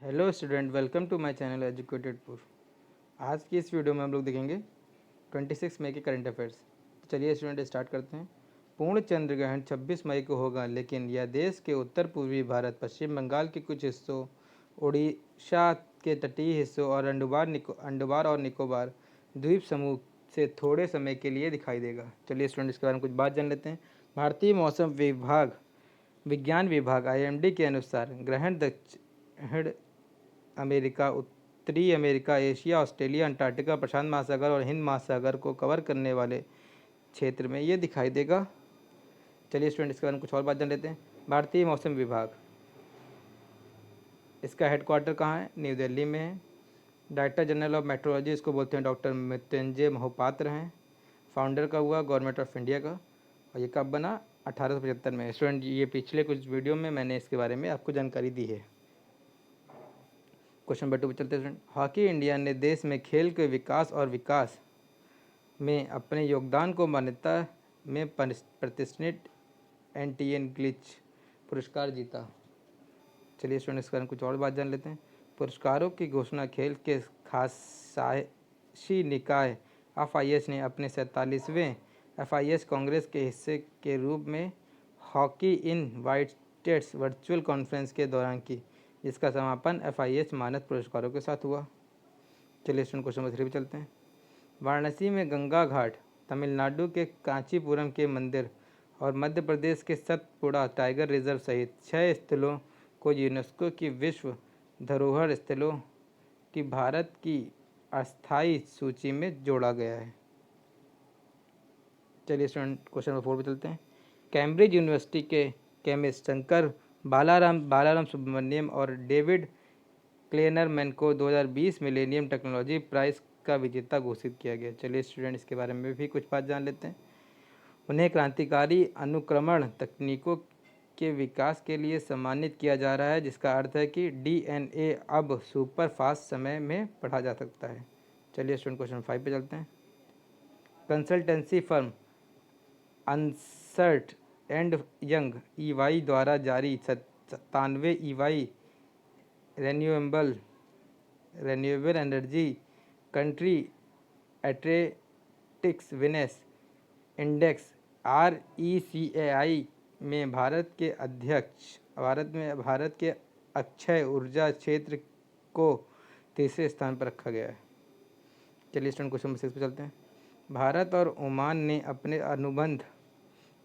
Hello student, welcome to my channel educated पुर। आज की इस वीडियो में हम लोग देखेंगे 26 मई के करंट अफेयर्स। तो चलिए स्टूडेंट स्टार्ट करते हैं। पूर्ण चंद्र ग्रहण 26 मई को होगा, लेकिन यह देश के उत्तर पूर्वी भारत, पश्चिम बंगाल के कुछ हिस्सों, उड़ीसा के तटीय हिस्सों और अंडमान और निकोबार द्वीप समूह से थोड़े समय के लिए दिखाई देगा। चलिए स्टूडेंट इसके बारे में कुछ बात जान लेते हैं। भारतीय मौसम विज्ञान विभाग IMD के अनुसार ग्रहण दक्षिण अमेरिका, उत्तरी अमेरिका, एशिया, ऑस्ट्रेलिया, अंटार्कटिका, प्रशांत महासागर और हिंद महासागर को कवर करने वाले क्षेत्र में ये दिखाई देगा। चलिए स्टूडेंट इसके बारे में कुछ और बात जान लेते हैं। भारतीय मौसम विभाग, इसका हेडक्वार्टर कहाँ है? न्यू दिल्ली में है। डायरेक्टर जनरल ऑफ मेट्रोलॉजी इसको बोलते हैं डॉक्टर मृत्युंजय मोहपात्र हैं। फाउंडर का हुआ गवर्नमेंट ऑफ इंडिया का, और ये कब बना? 1875 में। स्टूडेंट ये पिछले कुछ वीडियो में मैंने इसके बारे में आपको जानकारी दी है। क्वेश्चन नंबर 2 पर चलते हैं स्टूडेंट। हॉकी इंडिया ने देश में खेल के विकास और विकास में अपने योगदान को मान्यता में प्रतिष्ठित एंटियन ग्लिच पुरस्कार जीता। चलिए स्टूडेंट इसके बारे में कुछ और बात जान लेते हैं। पुरस्कारों की घोषणा खेल के खासी निकाय FIS ने अपने 47वें FIS कांग्रेस के हिस्से के रूप में hockey in white states virtual conference के दौरान की, जिसका समापन FIS मानद पुरस्कारों के साथ हुआ। चलिए स्टूडेंट क्वेश्चन नंबर 3 पे चलते हैं। वाराणसी में गंगा घाट, तमिलनाडु के कांचीपुरम के मंदिर और मध्य प्रदेश के सतपुड़ा टाइगर रिजर्व सहित 6 स्थलों को यूनेस्को की विश्व धरोहर स्थलों की भारत की अस्थायी सूची में जोड़ा गया है। चलिए स्टूडेंट क्वेश्चन नंबर 4 पे चलते हैं। कैम्ब्रिज यूनिवर्सिटी के केमिस्ट शंकर बालाराम सुब्रमण्यम और डेविड क्लेनरमैन को 2020 मिलेनियम टेक्नोलॉजी प्राइज़ का विजेता घोषित किया गया। चलिए स्टूडेंट इसके बारे में भी कुछ बात जान लेते हैं। उन्हें क्रांतिकारी अनुक्रमण तकनीकों के विकास के लिए सम्मानित किया जा रहा है, जिसका अर्थ है कि DNA अब सुपर फास्ट समय में पढ़ा जा सकता है। चलिए स्टूडेंट क्वेश्चन 5 पे चलते हैं। Consultancy firm Ernst and Young EY द्वारा जारी 97वें EY renewable energy country attractiveness index RECAI में भारत के अक्षय ऊर्जा क्षेत्र को तीसरे स्थान पर रखा गया है। चलिए स्टूडेंट क्वेश्चन नंबर 6 पे चलते हैं। भारत और ओमान ने अपने अनुबंध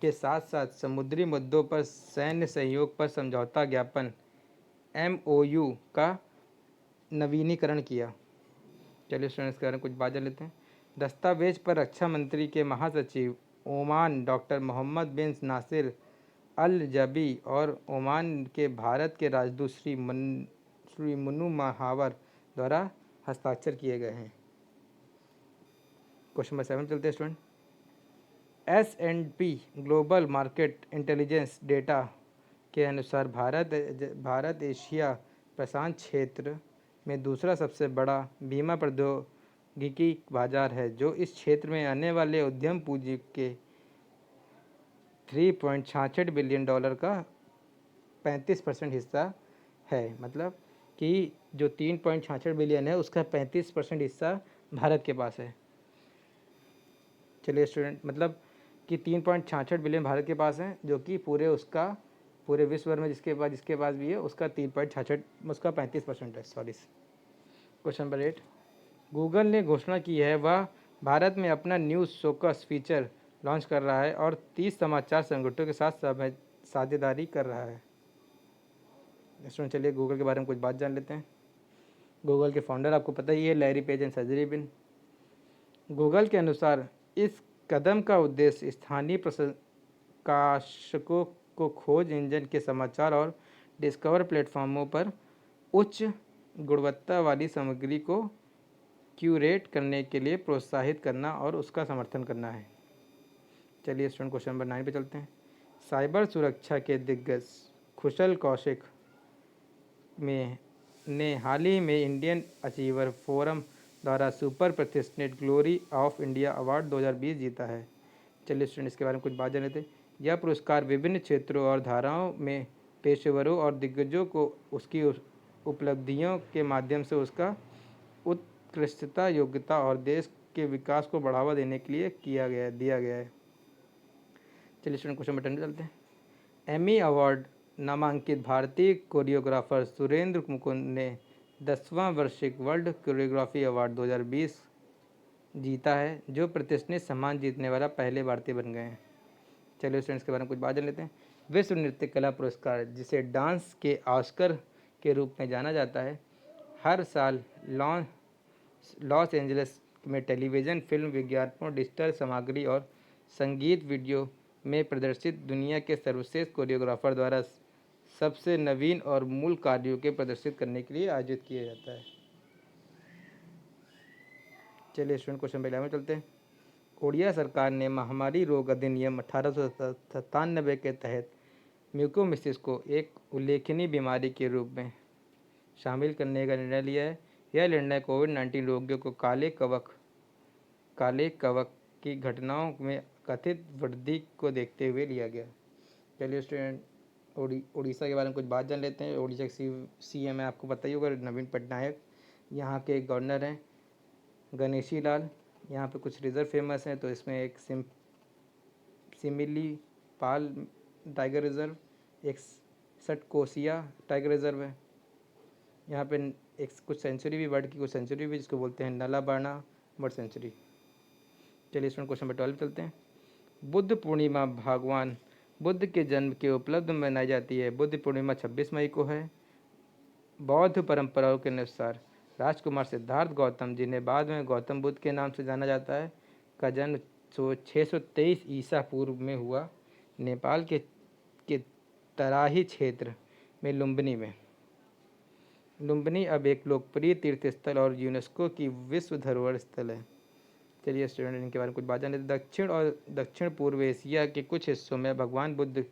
के साथ साथ समुद्री मुद्दों पर सैन्य सहयोग पर समझौता ज्ञापन MOU का नवीनीकरण किया। चलिए स्टूडेंट्स के बारे में कुछ बात जान लेते हैं। दस्तावेज पर रक्षा मंत्री के महासचिव ओमान डॉक्टर मोहम्मद बिन नासिर अल जबी और ओमान के भारत के राजदूत श्री मनु महावर द्वारा हस्ताक्षर किए गए हैं। क्वेश्चन नंबर 7 चलते हैं student. S&P global market intelligence data के अनुसार भारत एशिया प्रशांत क्षेत्र में दूसरा सबसे बड़ा बीमा प्रौद्योगिकी बाजार है, जो इस क्षेत्र में आने वाले उद्यम पूंजी के $3.66 बिलियन का 35% हिस्सा है। मतलब कि जो 3.66 बिलियन है उसका 35% हिस्सा भारत के पास है। चलिए स्टूडेंट, मतलब कि 3.66 बिलियन भारत के पास है, जो कि पूरे विश्व भर में जिसके पास भी है उसका 3.66 उसका 35% है। सॉरी। Question number 8। गूगल ने घोषणा की है वह भारत में अपना न्यूज़ फोकस फीचर लॉन्च कर रहा है और 30 समाचार संगठनों के साथ साझेदारी कर रहा है। स्टूडेंट चलिए गूगल के बारे में कुछ बात जान लेते हैं। गूगल के फाउंडर आपको पता ही है, Larry Page and Sergey Brin. Google के अनुसार इस कदम का उद्देश्य स्थानीय प्रकाशकों को खोज इंजन के समाचार और डिस्कवर प्लेटफॉर्मों पर उच्च गुणवत्ता वाली सामग्री को क्यूरेट करने के लिए प्रोत्साहित करना और उसका समर्थन करना है। चलिए स्टूडेंट क्वेश्चन नंबर 9 पे चलते हैं। साइबर सुरक्षा के दिग्गज कुशल कौशिक ने हाल ही में इंडियन अचीवर फोरम द्वारा सुपर प्रतिष्ठित ग्लोरी ऑफ इंडिया अवार्ड 2020 जीता है। चलिए स्टूडेंट इसके बारे में कुछ बात जान लेते हैं। यह पुरस्कार विभिन्न क्षेत्रों और धाराओं में पेशेवरों और दिग्गजों को उपलब्धियों के माध्यम से उसका उत्कृष्टता, योग्यता और देश के विकास को बढ़ावा देने के लिए दिया गया है। चलिए स्टूडेंट क्वेश्चन बटन पे चलते हैं। एमी अवार्ड नामांकित भारतीय कोरियोग्राफर सुरेंद्र मुकुंद ने 10वां वार्षिक वर्ल्ड कोरियोग्राफी अवार्ड 2020 जीता है, जो प्रतिष्ठित सम्मान जीतने वाला पहले भारतीय बन गए हैं। चलिए स्टूडेंट्स के बारे में कुछ बात जान लेते हैं। विश्व नृत्य कला पुरस्कार, जिसे डांस के ऑस्कर के रूप में जाना जाता है, हर साल लॉस एंजलिस में टेलीविज़न, फिल्म, विज्ञापनों, डिजिटल सामग्री और संगीत वीडियो में प्रदर्शित दुनिया के सर्वश्रेष्ठ कोरियोग्राफर द्वारा सबसे नवीन और मूल कार्यों के प्रदर्शित करने के लिए आयोजित किया जाता है। चलिए स्टूडेंट क्वेश्चन पहले में चलते हैं। ओडिशा सरकार ने महामारी रोग अधिनियम 1897 के तहत म्यूकोमिसिस को एक उल्लेखनीय बीमारी के रूप में शामिल करने का निर्णय लिया है। यह निर्णय कोविड-19 रोगियों को काले कवक की घटनाओं में कथित वृद्धि को देखते हुए लिया गया। चलिए स्टूडेंट उड़ीसा के बारे में कुछ बात जान लेते हैं। उड़ीसा के सीएम है, आपको पता ही होगा, नवीन पटनायक। यहाँ के गवर्नर हैं गणेशी लाल। यहाँ पे कुछ रिज़र्व फेमस हैं, तो इसमें एक सिमिली पाल टाइगर रिज़र्व, एक सटकोसिया टाइगर रिज़र्व है। यहाँ पे एक कुछ सेंचुरी भी, बर्ड की कुछ सेंचुरी भी, जिसको बोलते हैं नलाबाना बर्ड सेंचुरी। चलिए स्टूडेंट क्वेश्चन नंबर 12 चलते हैं। बुद्ध पूर्णिमा भगवान बुद्ध के जन्म के उपलक्ष्य में मनाई जाती है। बुद्ध पूर्णिमा 26 मई को है। बौद्ध परंपराओं के अनुसार राजकुमार सिद्धार्थ गौतम, जिन्हें बाद में गौतम बुद्ध के नाम से जाना जाता है, का जन्म 623 ईसा पूर्व में हुआ। नेपाल के तराही क्षेत्र में लुम्बिनी अब एक लोकप्रिय तीर्थ स्थल और यूनेस्को की विश्व धरोहर स्थल है। चलिए स्टूडेंट इनके बारे में कुछ बात जान लेते हैं। दक्षिण और दक्षिण पूर्व एशिया के कुछ हिस्सों में भगवान बुद्ध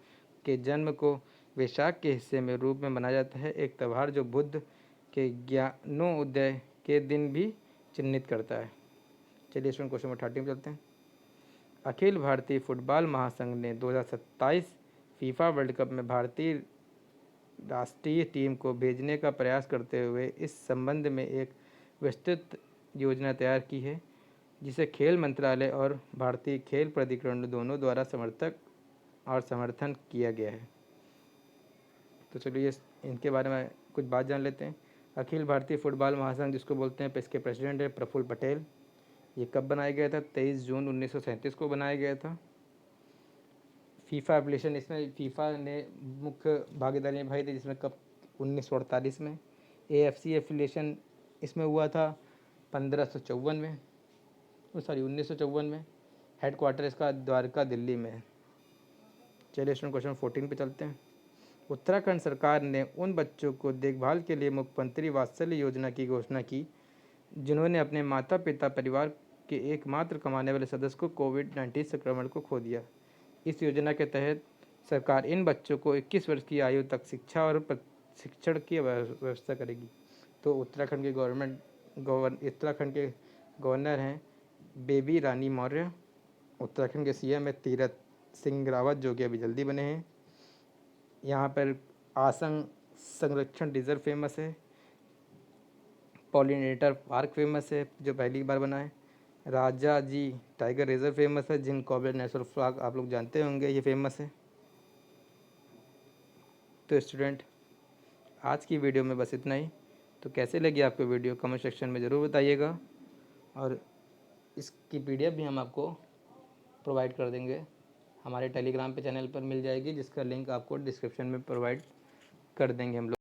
के जन्म को वैशाख के हिस्से में रूप में मनाया जाता है, एक त्यौहार जो बुद्ध के ज्ञानोदय के दिन भी चिन्हित करता है। चलिए स्टूडेंट क्वेश्चन नंबर 13 में चलते हैं। अखिल भारतीय फुटबॉल महासंघ ने 2027 फीफा वर्ल्ड कप में भारतीय राष्ट्रीय टीम को भेजने का प्रयास करते हुए इस संबंध में एक विस्तृत योजना तैयार की है, जिसे खेल मंत्रालय और भारतीय खेल प्राधिकरण दोनों द्वारा समर्थन किया गया है। तो चलिए इनके बारे में कुछ बात जान लेते हैं। अखिल भारतीय फुटबॉल महासंघ, जिसको बोलते हैं, इसके प्रेसिडेंट है प्रफुल्ल पटेल। ये कब बनाया गया था? 23 जून 1937 को बनाया गया था। फीफा एप्लीकेशन, इसमें फीफा ने मुख्य भागीदारी निभाई थी, जिसमें कब 1948 में। AFC एफिलिएशन इसमें हुआ था 1554 में, 1954 में। हेड क्वार्टर इसका द्वारका, दिल्ली में है। चलिए स्टूडेंट क्वेश्चन 14 पे चलते हैं। उत्तराखंड सरकार ने उन बच्चों को देखभाल के लिए मुख्यमंत्री वात्सल्य योजना की घोषणा की, जिन्होंने अपने माता पिता परिवार के एकमात्र कमाने वाले सदस्य को कोविड-19 संक्रमण को खो दिया। इस योजना के तहत सरकार इन बच्चों को 21 वर्ष की आयु तक शिक्षा और प्रशिक्षण की व्यवस्था करेगी। तो उत्तराखंड के गवर्नर हैं बेबी रानी मौर्य। उत्तराखंड के सीएम है तीरथ सिंह रावत, जो कि अभी जल्दी बने हैं। यहाँ पर आसंग संरक्षण रिजर्व फेमस है। पॉलिनेटर पार्क फेमस है, जो पहली बार बना है। राजा जी टाइगर रिजर्व फेमस है। जिन कॉर्बेट नेशनल फ्लैग आप लोग जानते होंगे, ये फेमस है। तो स्टूडेंट आज की वीडियो में बस इतना ही। तो कैसे लगी आपको वीडियो, कमेंट सेक्शन में ज़रूर बताइएगा, और इसकी PDF भी हम आपको प्रोवाइड कर देंगे। हमारे टेलीग्राम पे चैनल पर मिल जाएगी, जिसका लिंक आपको डिस्क्रिप्शन में प्रोवाइड कर देंगे हम लोग।